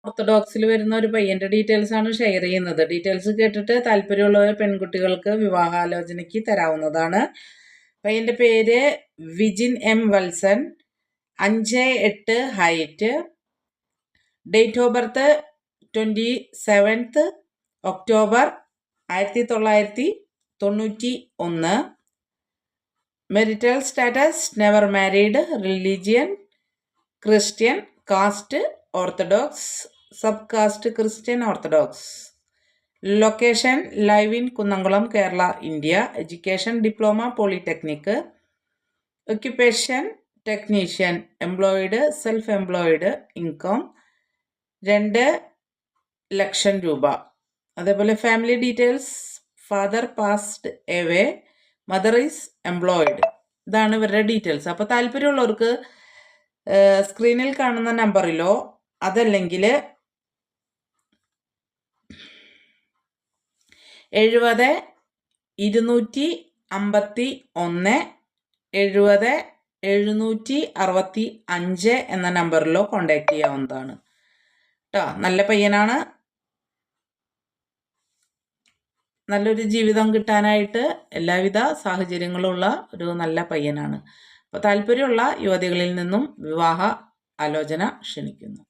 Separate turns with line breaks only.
ഓർത്തഡോക്സിൽ വരുന്ന ഒരു പയ്യൻ്റെ ഡീറ്റെയിൽസ് ആണ് ഷെയർ ചെയ്യുന്നത്. ഡീറ്റെയിൽസ് കേട്ടിട്ട് താല്പര്യമുള്ള പെൺകുട്ടികൾക്ക് വിവാഹാലോചനയ്ക്ക് തരാവുന്നതാണ്. പയ്യൻ്റെ പേര് Vijin M Vatsan, 5'8" height, date of birth 27 October 1991, marital status never married, religion Christian, caste Orthodox, sub caste Christian Orthodox, location live in Kunnamkulam, Kerala, India, education diploma polytechnic, occupation technician, employed, self employed, income 2 lakh രൂപ. അതേപോലെ family details, father passed away, mother is employed. ഇതാണ് ഇവരുടെ details. അപ്പോൾ താല്പര്യമുള്ളവർക്ക് സ്ക്രീനിൽ കാണുന്ന നമ്പറിലോ അതല്ലെങ്കിൽ 70 251 70 765 എന്ന നമ്പറിലോ കോണ്ടാക്ട് ചെയ്യാവുന്നതാണ് കേട്ടോ. നല്ല പയ്യനാണ്. നല്ലൊരു ജീവിതം കിട്ടാനായിട്ട് എല്ലാവിധ സാഹചര്യങ്ങളുള്ള ഒരു നല്ല പയ്യനാണ്. അപ്പോൾ താല്പര്യമുള്ള യുവതികളിൽ നിന്നും വിവാഹ ആലോചന ക്ഷണിക്കുന്നു.